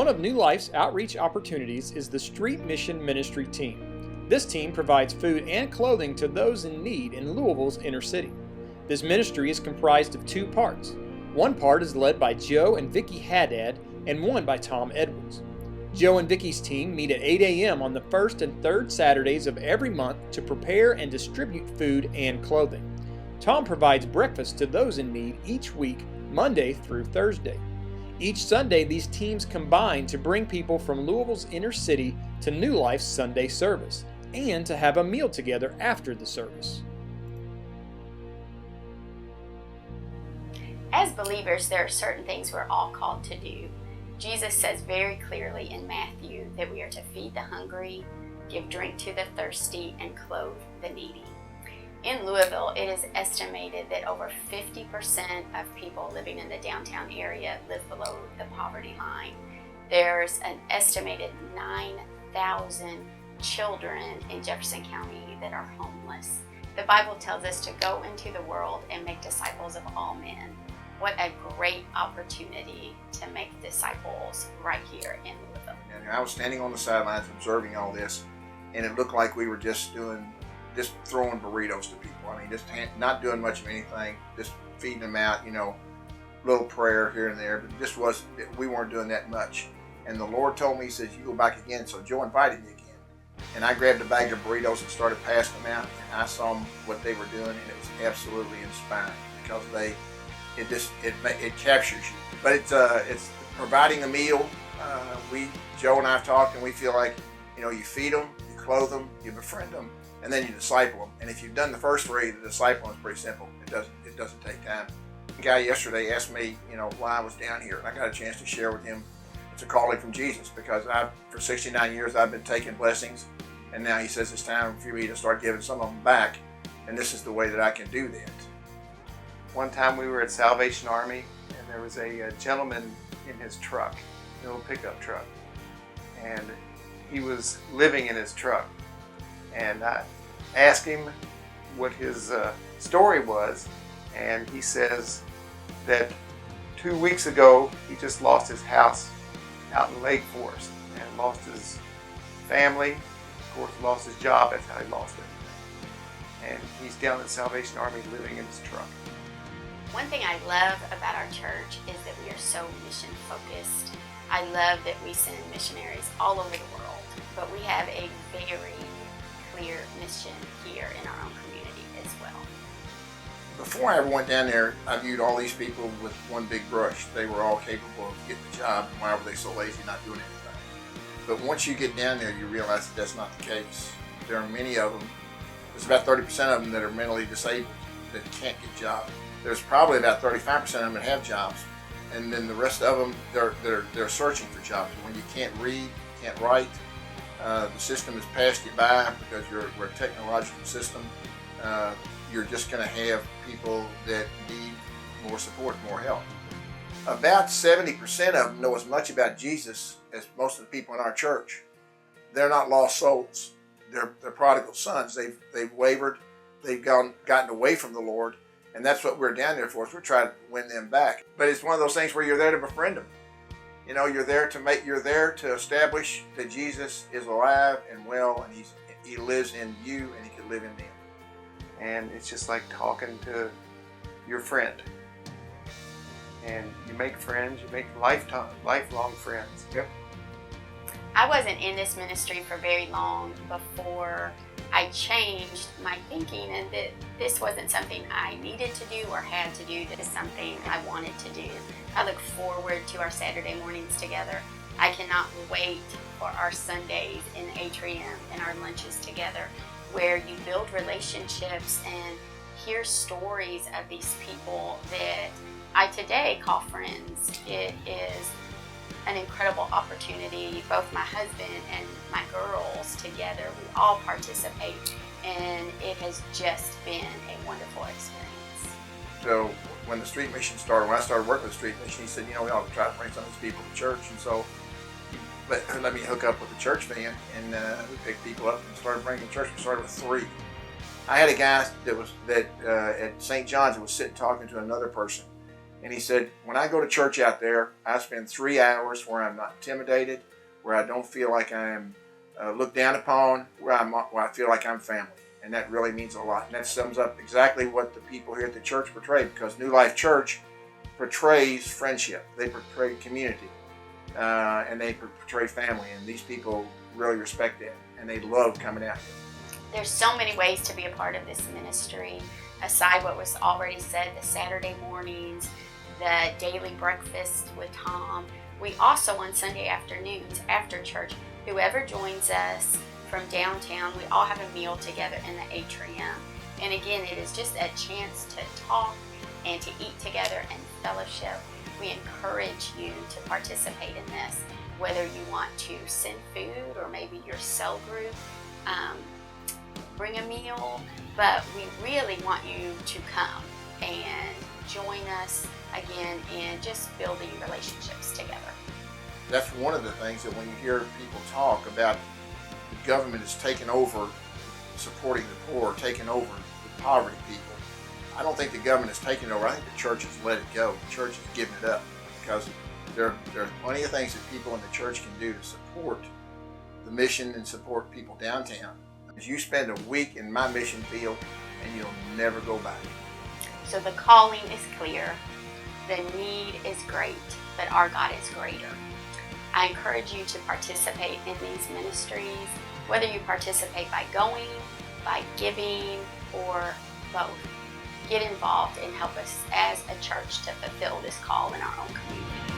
One of New Life's outreach opportunities is the Street Mission Ministry Team. This team provides food and clothing to those in need in Louisville's inner city. This ministry is comprised of two parts. One part is led by Joe and Vicki Haddad, and one by Tom Edwards. Joe and Vicki's team meet at 8 a.m. on the first and third Saturdays of every month to prepare and distribute food and clothing. Tom provides breakfast to those in need each week, Monday through Thursday. Each Sunday, these teams combine to bring people from Louisville's inner city to New Life's Sunday service, and to have a meal together after the service. As believers, there are certain things we're all called to do. Jesus says very clearly in Matthew that we are to feed the hungry, give drink to the thirsty, and clothe the needy. In Louisville, it is estimated that over 50% of people living in the downtown area live below the poverty line. There's an estimated 9,000 children in Jefferson County that are homeless. The Bible tells us to go into the world and make disciples of all men. What a great opportunity to make disciples right here in Louisville. And I was standing on the sidelines observing all this, and it looked like we were just throwing burritos to people. I mean, not doing much of anything, just feeding them out, little prayer here and there, but we weren't doing that much. And the Lord told me, He says, you go back again. So Joe invited me again. And I grabbed a bag of burritos and started passing them out, and I saw what they were doing, and it was absolutely inspiring because it captures you. But it's providing a meal. Joe and I have talked, and we feel like, you feed them, you clothe them, you befriend them, and then you disciple them. And if you've done the first three, the discipling is pretty simple. It doesn't take time. A guy yesterday asked me, why I was down here, and I got a chance to share with him. It's a calling from Jesus, because for 69 years I've been taking blessings, and now He says it's time for me to start giving some of them back, and this is the way that I can do that. One time we were at Salvation Army, and there was a gentleman in his truck, an old pickup truck, and he was living in his truck. And I asked him what his story was, and he says that 2 weeks ago he just lost his house out in Lake Forest and lost his family, of course lost his job. That's how he lost it. And he's down at Salvation Army living in his truck. One thing I love about our church is that we are so mission focused. I love that we send missionaries all over the world, but we have a very clear mission here in our own community as well. Before I ever went down there, I viewed all these people with one big brush. They were all capable of getting a job, and why were they so lazy not doing anything? But once you get down there, you realize that that's not the case. There are many of them. There's about 30% of them that are mentally disabled that can't get jobs. There's probably about 35% of them that have jobs, and then the rest of them they're searching for jobs. When you can't read, can't write, the system has passed you by because we're a technological system. You're just going to have people that need more support, more help. About 70% of them know as much about Jesus as most of the people in our church. They're not lost souls. They're prodigal sons. They've wavered. They've gotten away from the Lord. And that's what we're down there for, is we're trying to win them back. But it's one of those things where you're there to befriend them. You're there to establish that Jesus is alive and well, and He lives in you, and He can live in them. And it's just like talking to your friend. And you make friends, you make lifelong friends. Yep. I wasn't in this ministry for very long before I changed my thinking, and that this wasn't something I needed to do or had to do. This is something I wanted to do. I look forward to our Saturday mornings together. I cannot wait for our Sundays in Atrium and our lunches together, where you build relationships and hear stories of these people that I today call friends. It is an incredible opportunity. Both my husband and my girls together, we all participate, and it has just been a wonderful experience. So when the street mission started, when I started working with the street mission, he said, we ought to try to bring some of these people to church. And so let me hook up with the church van, and we picked people up and started bringing them to church. We started with 3. I had a guy that at St. John's that was sitting talking to another person, And he said, when I go to church out there, I spend 3 hours where I'm not intimidated, where I don't feel like I am looked down upon, where I feel like I'm family. And that really means a lot. And that sums up exactly what the people here at the church portray, because New Life Church portrays friendship. They portray community. And they portray family. And these people really respect that. And they love coming out here. There's so many ways to be a part of this ministry. Aside what was already said, the Saturday mornings, the daily breakfast with Tom. We also, on Sunday afternoons after church, whoever joins us from downtown, we all have a meal together in the atrium. And again, it is just a chance to talk and to eat together and fellowship. We encourage you to participate in this, whether you want to send food or maybe your cell group bring a meal, but we really want you to come and join us again in just building relationships together. That's one of the things that when you hear people talk about the government is taking over supporting the poor, taking over the poverty people, I don't think the government is taking it over. I think the church has let it go. The church has given it up, because there are plenty of things that people in the church can do to support the mission and support people downtown. You spend a week in my mission field and you'll never go back. So the calling is clear, the need is great, but our God is greater. I encourage you to participate in these ministries, whether you participate by going, by giving, or both. Get involved and help us as a church to fulfill this call in our own community.